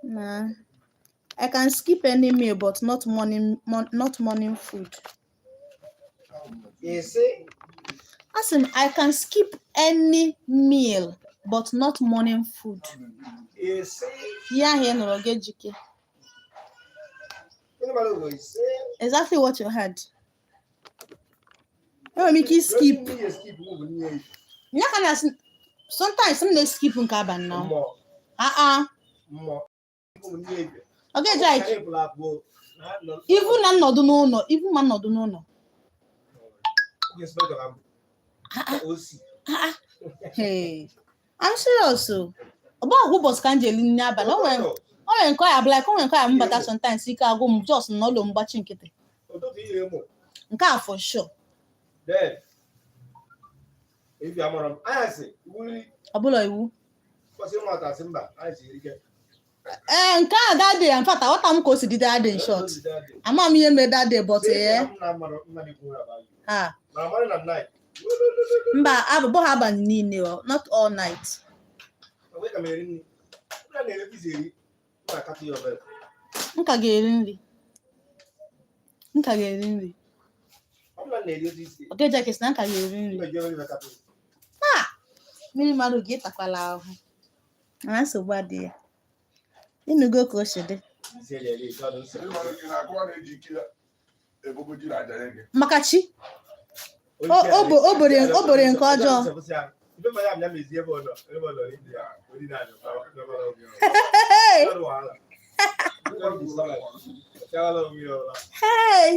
Nah. I can skip any meal, but not morning food. You see? As in, I can skip any meal, but not morning food. You see? Yeah, here no logejike. Exactly what you heard. No, make you skip. Yeah, can sometimes some they skip in cabin now. Okay, Jake. Even I'm not no. Even man not no. Hey, I'm serious. So about who was canjeling nyaba. No when inquire black, when inquire mbata sometimes see ka go just no lo mbachi nkete. Nka for sure. Then if you are I say, Abulo iwu. Because you want Simba, I see again. Nka that day, in fact, what I'm consider that day in short. I'm not me made that day, but yeah. Ah. Mba, abo haba nini o, not all night. Nka ga-eri nri. Okay, Jack is nka ga-eri nri. Ah, mmiri mmadụ gị takwala ahụ. Na nsogbu adị ya. Ịnụgo ka o si dị. Maka chi. O bore nke ọjọọ. Hey!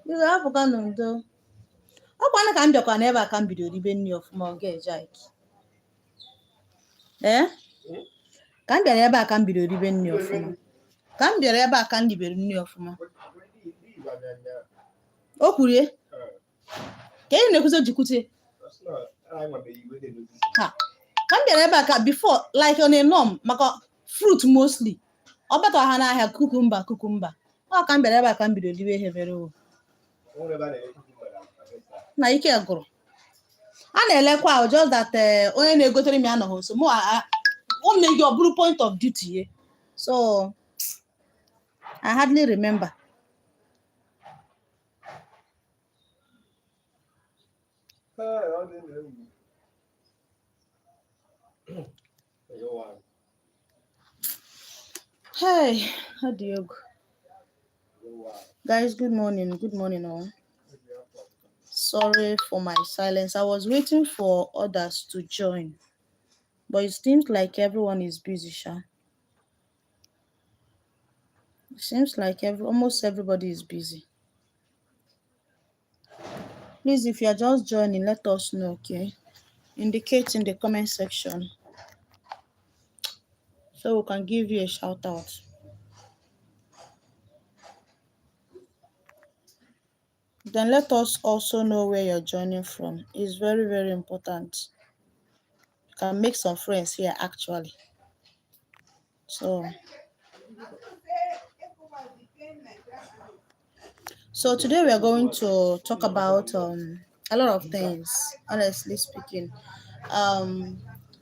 You have a gun though. Ọ kwana ka m bịakwa n'ebe a ka m bido ribe nri ọfụma oge Jake. Ka m bịara ebe a ka m bido ribe nri ọfụma. Ka m bịara ebe a ka m ribere nri ọfụma. O kwuru ye? Ka ị na-ekwuzo jikwute? Ha. Ka m bịara ebe a ka before like on a norm maka fruit mostly. Ọ bata ha n'ahịa cucumber. Ọ ka m bịara ebe a ka m bido ribe ihe mere o. Na ike agụrụ. A na-elekwa just that onye na-egotere m anọghị nso. O mee gị ọ bụrụ point of duty ye. So I hardly remember. Hey, how do you go? Guys, good morning all. Sorry for my silence. I was waiting for others to join, but it seems like everyone is busy, Sha. It seems like almost everybody is busy. Please, if you are just joining, let us know, okay? Indicate in the comment section so we can give you a shout out. Then let us also know where you're joining from. It's very, very important. You can make some friends here actually. So today we are going to talk about a lot of things, honestly speaking.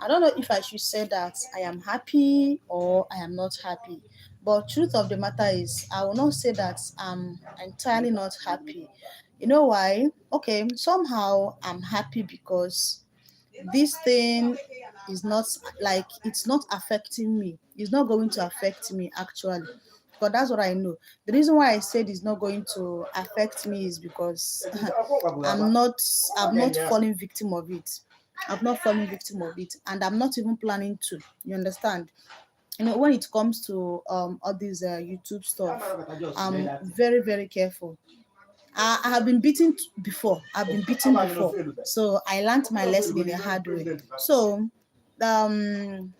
I don't know if I should say that I am happy or I am not happy. But truth of the matter is, I will not say that I'm entirely not happy. You know why? Okay, somehow I'm happy because this thing is not like it's not affecting me. It's not going to affect me actually. But that's what I know. The reason why I said it's not going to affect me is because I'm not falling victim of it. I'm not falling victim of it, and I'm not even planning to. You understand? You know, when it comes to all these YouTube stuff, I'm very, very careful. I have been beaten before. So I learned my lesson in a hard way. So I'm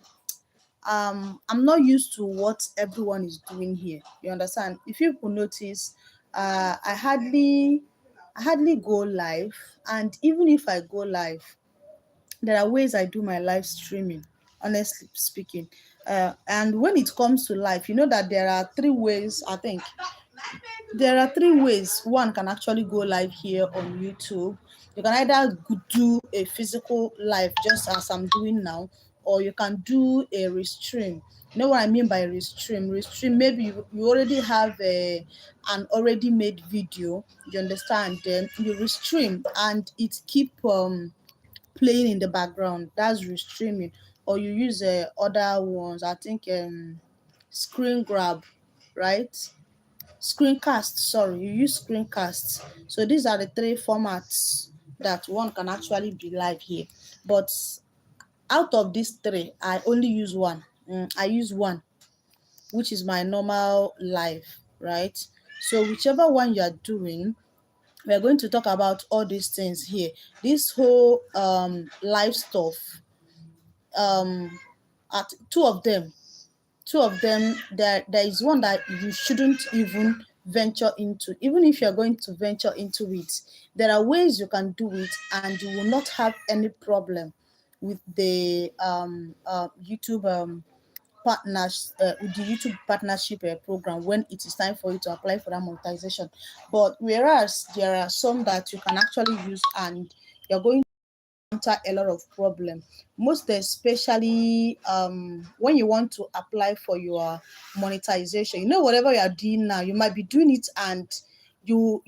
not used to what everyone is doing here. You understand? If you could notice, I hardly go live, and even if I go live, there are ways I do my live streaming, honestly speaking. And when it comes to live, you know that there are 3 ways, I think. There are 3 ways one can actually go live here on YouTube. You can either do a physical live just as I'm doing now, or you can do a restream. You know what I mean by restream? Restream, maybe you already have an already made video, you understand? Then you restream and it keep playing in the background. That's restreaming. Or you use other ones. I think screen grab, right? Screencast, sorry, you use screencasts. So these are the three formats that one can actually be live here. But out of these three, I only use one. I use one, which is my normal live, right? So whichever one you are doing, we are going to talk about all these things here. This whole live stuff, um at two of them, there is one that you shouldn't even venture into. Even if you're going to venture into it, there are ways you can do it and you will not have any problem with the YouTube partners, with the YouTube partnership program, when it is time for you to apply for that monetization. But whereas there are some that you can actually use and you're going a lot of problem, most especially when you want to apply for your monetization. Whatever you are doing now, you might be doing it and you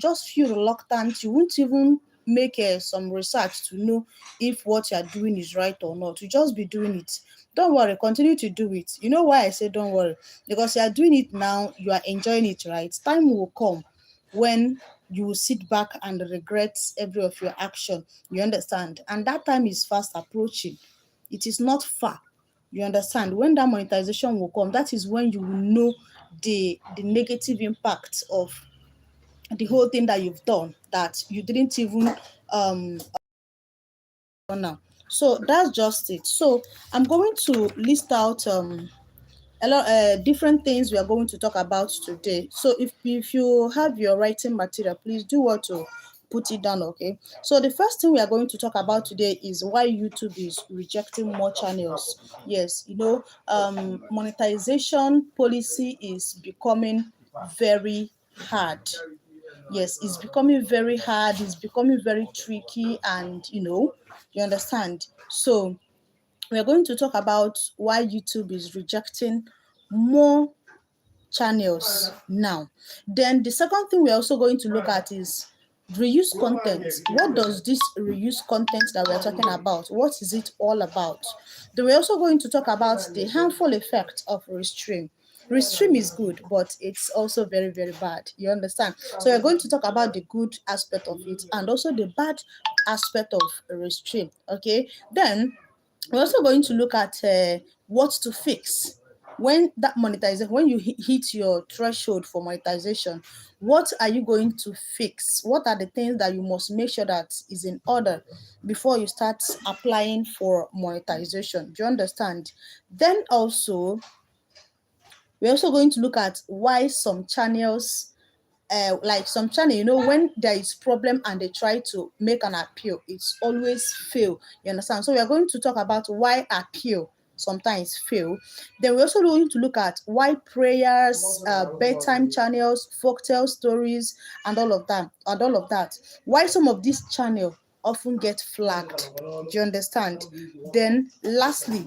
just feel reluctant. You won't even make some research to know if what you are doing is right or not. You just be doing it. Don't worry, continue to do it. You know why I say don't worry? Because you are doing it now, you are enjoying it, right? Time will come when you will sit back and regret every of your action. You understand? And that time is fast approaching. It is not far. You understand? When that monetization will come, that is when you will know the negative impact of the whole thing that you've done, that you didn't even now. So that's just it. So I'm going to list out a lot different things we are going to talk about today. So if you have your writing material, please do what to put it down. Okay, so the first thing we are going to talk about today is why YouTube is rejecting more channels. Yes, monetization policy is becoming very hard. Yes, it's becoming very hard, it's becoming very tricky, and you understand. So we're going to talk about why YouTube is rejecting more channels now. Then the second thing we're also going to look at is reuse content. What does this reuse content that we're talking about, what is it all about? Then we're also going to talk about the harmful effect of restream. Restream is good, but it's also very, very bad. You understand? So we're going to talk about the good aspect of it and also the bad aspect of restream. Okay, then we're also going to look at what to fix when that monetization, when you hit your threshold for monetization. What are you going to fix? What are the things that you must make sure that is in order before you start applying for monetization? Do you understand? Then also, we're also going to look at why some channels, like some channel, when there is problem and they try to make an appeal, it's always fail. You understand? So we are going to talk about why appeal sometimes fail. Then we're also going to look at why prayers, bedtime channels, folktale stories, and all of that, why some of these channels often get flagged. Do you understand? Then lastly,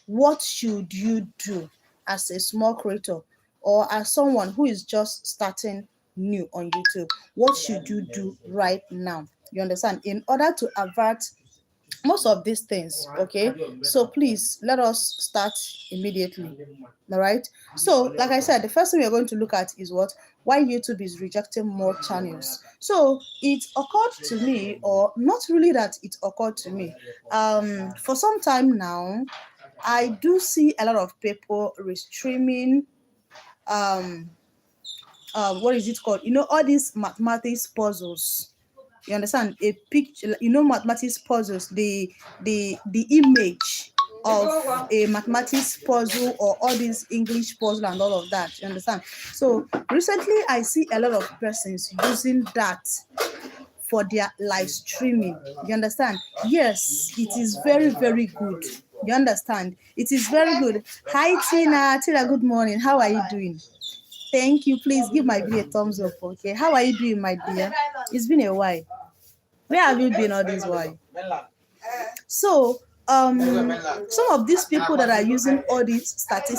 what should you do as a small creator or as someone who is just starting new on YouTube? What should you do right now? You understand? In order to avert most of these things, okay? So please let us start immediately. All right. So, like I said, the first thing we are going to look at is why YouTube is rejecting more channels. So it occurred to me, or not really that it occurred to me. For some time now, I do see a lot of people restreaming what is it called? All these mathematics puzzles. You understand? A picture, mathematics puzzles, the image of a mathematics puzzle, or all these English puzzle and all of that. You understand? So recently I see a lot of persons using that for their live streaming. You understand? Yes, it is very, very good. You understand? It is very good. Hi Tina. Tina, good morning. How are you doing? Thank you. Please give my video a thumbs up, okay? How are you doing, my dear? It's been a while. Where have you been all this while? So some of these people that are using all these static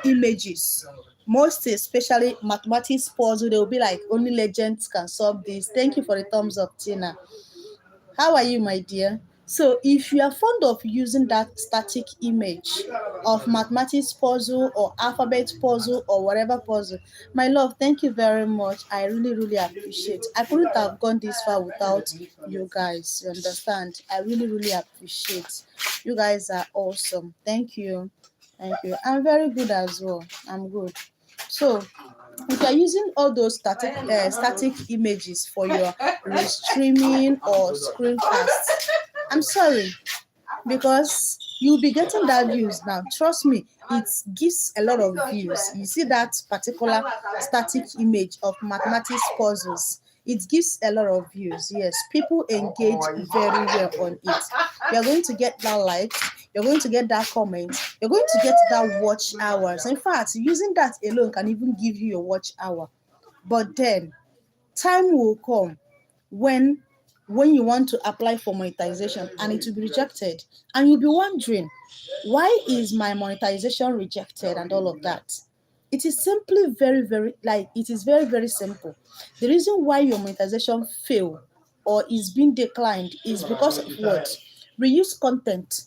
images, most especially mathematics puzzle, they'll be like, only legends can solve this. Thank you for the thumbs up, Tina. How are you, my dear? So, if you are fond of using that static image of mathematics puzzle or alphabet puzzle or whatever puzzle, my love, thank you very much. I really, really appreciate. I couldn't have gone this far without you guys. You understand? I really, really appreciate. You guys are awesome. Thank you. Thank you. I'm very good as well. I'm good. So, if you're using all those static images for your streaming or screencast, I'm sorry, because you'll be getting that views now. Trust me, it gives a lot of views. You see that particular static image of mathematics puzzles, it gives a lot of views. Yes, people engage very well on it. You're going to get that like, you're going to get that comment, you're going to get that watch hours. In fact, using that alone can even give you a watch hour. But then time will come when you want to apply for monetization and it will be rejected, and you'll be wondering, why is my monetization rejected and all of that. It is simply it is very, very simple. The reason why your monetization fail or is being declined is because of what? Reuse content.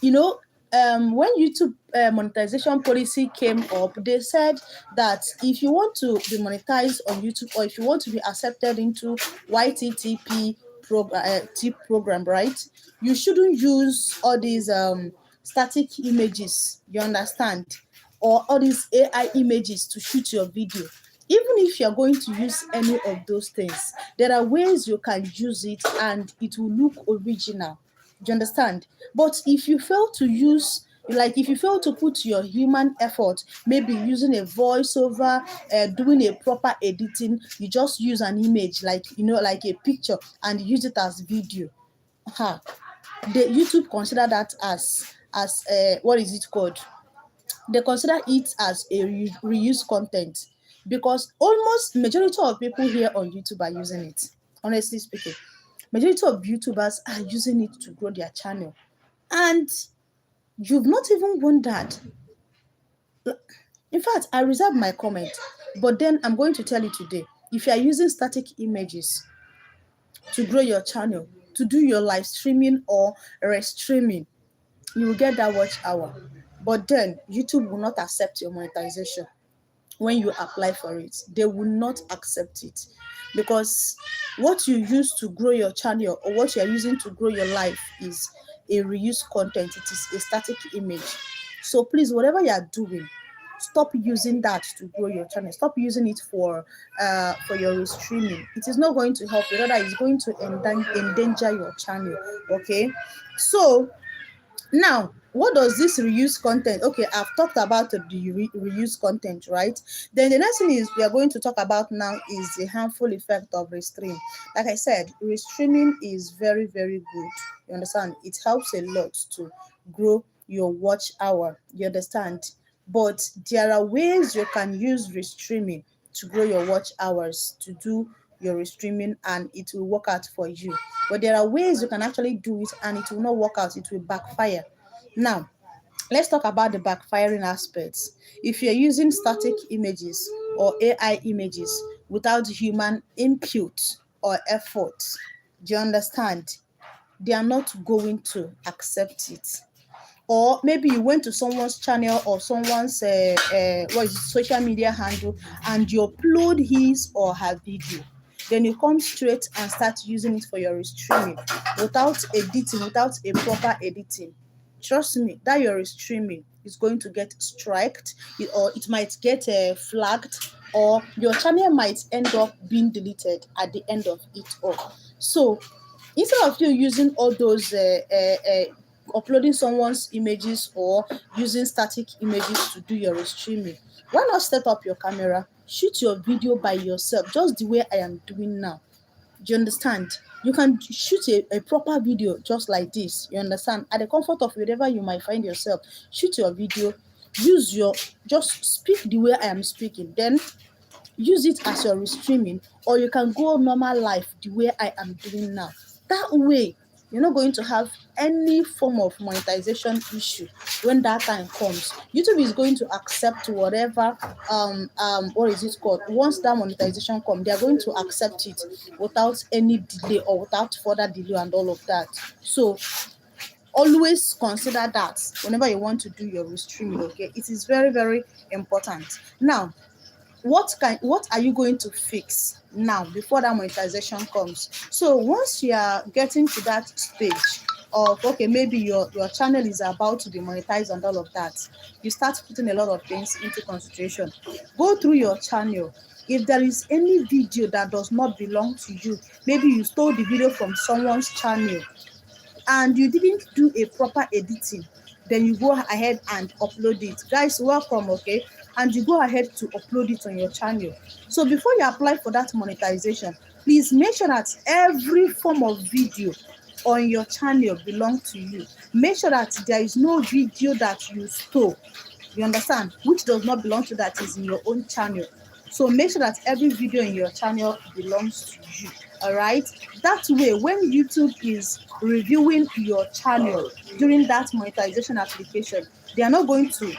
You know, when YouTube monetization policy came up, they said that if you want to be monetized on YouTube, or if you want to be accepted into YTTP program, right? You shouldn't use all these static images. You understand? Or all these AI images to shoot your video. Even if you're going to use any of those things, there are ways you can use it and it will look original. Do you understand? But if you fail to use, like if you fail to put your human effort, maybe using a voiceover, doing a proper editing, you just use an image, like, like a picture, and use it as video. Ha. The YouTube consider that as what is it called? They consider it as a reuse content, because almost majority of people here on YouTube are using it. Honestly speaking, majority of YouTubers are using it to grow their channel, and you've not even wondered. In fact, I reserve my comment, but then I'm going to tell you today, if you are using static images to grow your channel, to do your live streaming or restreaming, you will get that watch hour. But then YouTube will not accept your monetization. When you apply for it, they will not accept it, because what you use to grow your channel or what you are using to grow your life is a reused content. It is a static image. So please, whatever you are doing, stop using that to grow your channel. Stop using it for your streaming. It is not going to help you. Rather, it's going to endanger your channel. Okay, so now, what does this reuse content? Okay, I've talked about the reuse content, right? Then the next thing is we are going to talk about now is the harmful effect of restream. Like I said, restreaming is very, very good. You understand? It helps a lot to grow your watch hour. You understand? But there are ways you can use restreaming to grow your watch hours, to do your restreaming, and it will work out for you. But there are ways you can actually do it and it will not work out, it will backfire. Now, let's talk about the backfiring aspects. If you're using static images or AI images without human input or effort, do you understand? They are not going to accept it. Or maybe you went to someone's channel or someone's social media handle, and you upload his or her video, then you come straight and start using it for your streaming without editing, without a proper editing. Trust me, that your streaming is going to get striked, or it might get flagged, or your channel might end up being deleted at the end of it all. So instead of you using all those uploading someone's images or using static images to do your streaming, why not set up your camera, shoot your video by yourself, just the way I am doing now? Do you understand? You can shoot a proper video just like this. You understand? At the comfort of wherever you might find yourself, shoot your video, just speak the way I am speaking. Then use it as your streaming, or you can go normal life the way I am doing now. That way you're not going to have any form of monetization issue. When that time comes, YouTube is going to accept whatever what is it called, once that monetization comes, they are going to accept it without any delay or without further delay and all of that. So always consider that whenever you want to do your restreaming. Okay, it is very very important. Now, what are you going to fix now before that monetization comes? So once you are getting to that stage of, okay, maybe your channel is about to be monetized and all of that, you start putting a lot of things into consideration. Go through your channel. If there is any video that does not belong to you, maybe you stole the video from someone's channel and you didn't do a proper editing, then you go ahead and upload it. Guys, welcome. Okay, and you go ahead to upload it on your channel. So before you apply for that monetization, please make sure that every form of video on your channel belong to you. Make sure that there is no video that you stole, you understand, which does not belong to, that is in your own channel. So make sure that every video in your channel belongs to you. All right, that way when YouTube is reviewing your channel during that monetization application, they are not going to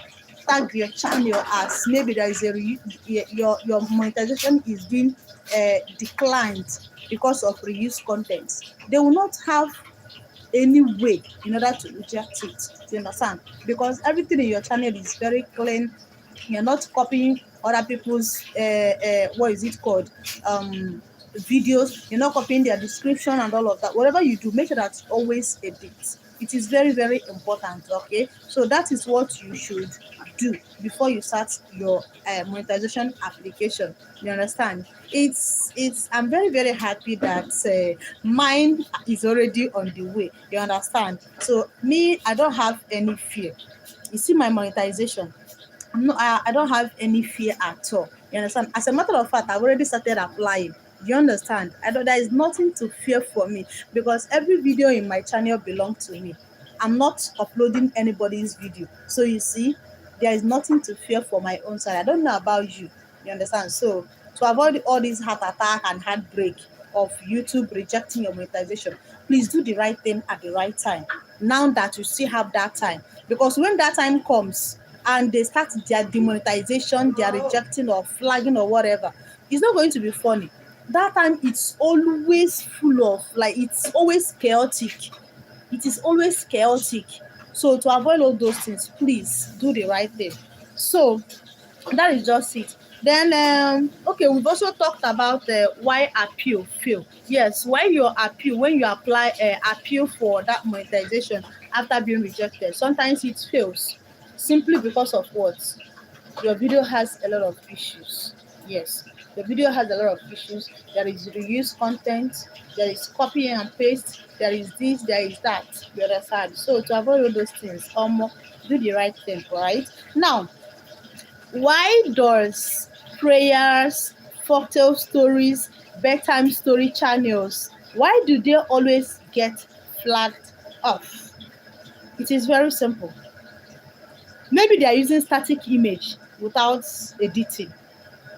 tag your channel as maybe there is your monetization is being declined because of reused content. They will not have any way in order to reject it. You understand? Because everything in your channel is very clean. You're not copying other people's what is it called, videos. You're not copying their description and all of that. Whatever you do, make sure that always edit. It is very very important. Okay, so that is what you should do before you start your monetization application. You understand? It's I'm very very happy that mine is already on the way. You understand? So me, I don't have any fear. You see my monetization, I don't have any fear at all. You understand? As a matter of fact, I've already started applying. You understand? I don't, there is nothing to fear for me because every video in my channel belongs to me. I'm not uploading anybody's video. So you see, there is nothing to fear for my own side. I don't know about you. You understand? So to avoid all this heart attack and heartbreak of YouTube rejecting your monetization, please do the right thing at the right time. Now that you still have that time, because when that time comes and they start their demonetization, they are rejecting or flagging or whatever, it's not going to be funny. That time it's always full of, like, it's always chaotic. It is always chaotic. So to avoid all those things, please do the right thing. So that is just it. Then okay, we've also talked about why appeal fail. Yes, why your appeal, when you apply appeal for that monetization after being rejected, sometimes it fails simply because of what? Your video has a lot of issues. Yes, the video has a lot of issues. There is reused content, there is copy and paste, there is this, there is that. You understand? So to avoid all those things, do the right thing. Right now, why does prayers, folktale stories, bedtime story channels, why do they always get flagged off? It is very simple. Maybe they are using static image without editing.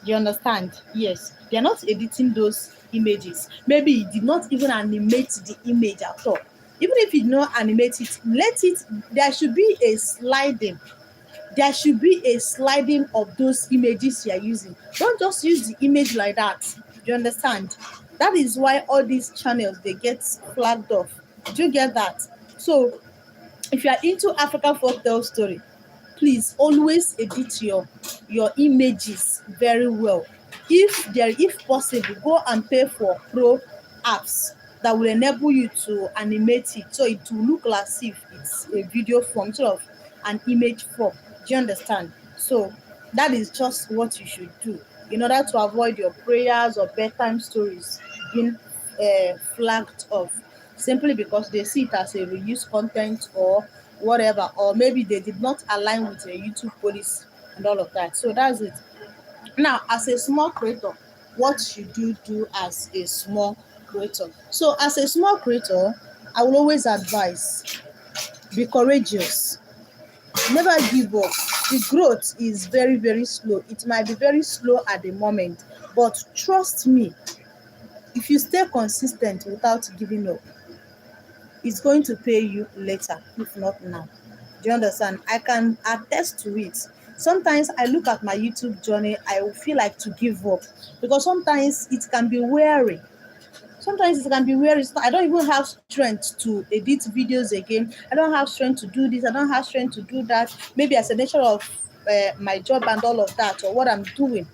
You understand? Yes, they are not editing those images. Maybe you did not even animate the image at all. Even if you did not animate it, let it, there should be a sliding. There should be a sliding of those images you are using. Don't just use the image like that. You understand? That is why all these channels, they get flagged off. Do you get that? So if you are into African folktale story, please always edit your images very well. If possible, go and pay for pro apps that will enable you to animate it, so it will look as if it's a video form instead of an image form. Do you understand? So that is just what you should do in order to avoid your prayers or bedtime stories being flagged off, simply because they see it as a reused content or whatever, or maybe they did not align with a YouTube policy and all of that. So that's it. Now, as a small creator, what should you do as a small creator? So as a small creator, I will always advise, be courageous, never give up. the growth is very, very slow. It might be very slow at the moment, but trust me, if you stay consistent without giving up, it's going to pay you later, if not now. Do you understand? I can attest to it. Sometimes I look at my YouTube journey, I will feel like to give up because sometimes it can be weary. Sometimes it can be weary. I don't even have strength to edit videos again. I don't have strength to do this. I don't have strength to do that. Maybe as a nature of my job and all of that, or what I'm doing.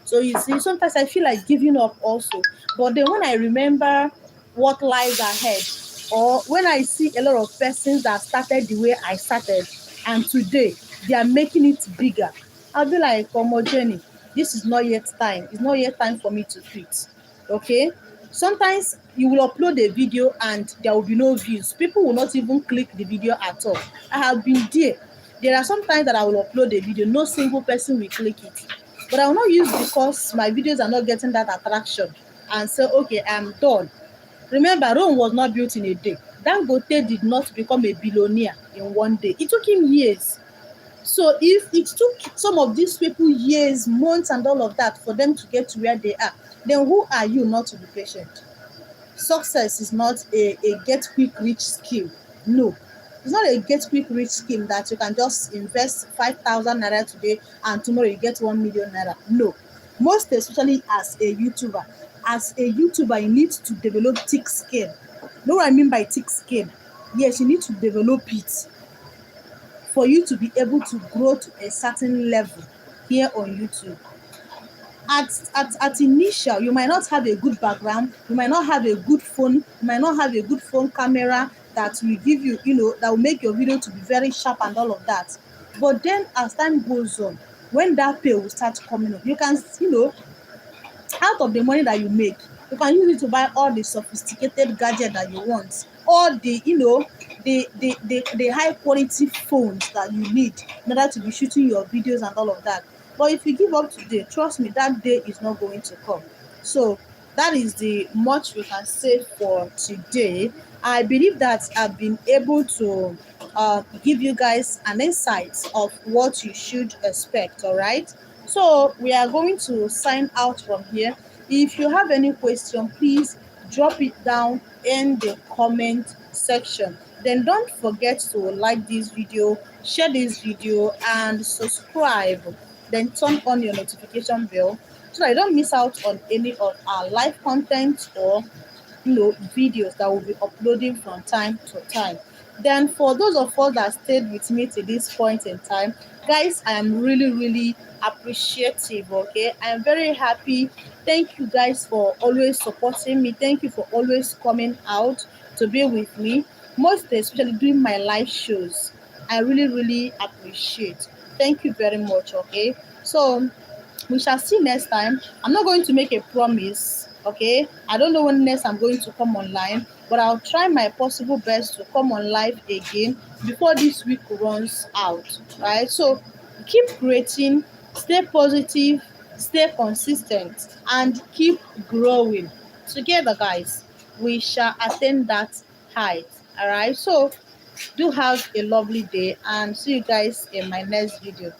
So you see, sometimes I feel like giving up also. But then when I remember what lies ahead, or when I see a lot of persons that started the way I started, and today they are making it bigger, I'll be like, Omo Jenny, this is not yet time. It's not yet time for me to quit. Okay? Sometimes you will upload a video and there will be no views. People will not even click the video at all. I have been there. There are some times that I will upload a video, no single person will click it. But I will not use because my videos are not getting that attraction and say, okay, I'm done. Remember, Rome was not built in a day. Dangote did not become a billionaire in one day. It took him years. So if it took some of these people years, months, and all of that for them to get to where they are, then who are you not to be patient? Success is not a get quick rich scheme. No, it's not a get quick rich scheme that you can just invest 5,000 naira today and tomorrow you get 1 million naira. No, most especially as a YouTuber, you need to develop thick skin. Know what I mean by thick skin? Yes, you need to develop it for you to be able to grow to a certain level here on YouTube. At initial, you might not have a good background, you might not have a good phone, you might not have a good phone camera that will give you, that will make your video to be very sharp and all of that. But then as time goes on, when that pay will start coming up, you can, out of the money that you make, you can use it to buy all the sophisticated gadget that you want, all the the high quality phones that you need in order to be shooting your videos and all of that. But if you give up today, trust me, that day is not going to come. So that is the much we can say for today. I believe that I've been able to give you guys an insight of what you should expect. All right, so we are going to sign out from here. If you have any question, please drop it down in the comment section. Then don't forget to like this video, share this video, and subscribe. Then turn on your notification bell so that you don't miss out on any of our live content or videos that we'll be uploading from time to time. Then for those of us that stayed with me to this point in time, guys, I am really, really appreciative. Okay, I am very happy. Thank you guys for always supporting me. Thank you for always coming out to be with me, most especially during my live shows. I really, really appreciate. Thank you very much. Okay, so we shall see next time. I'm not going to make a promise, okay? I don't know when next I'm going to come online, but I'll try my possible best to come on live again before this week runs out, right? So keep creating, stay positive, stay consistent, and keep growing. Together, guys, we shall attain that height, all right? So do have a lovely day and see you guys in my next video.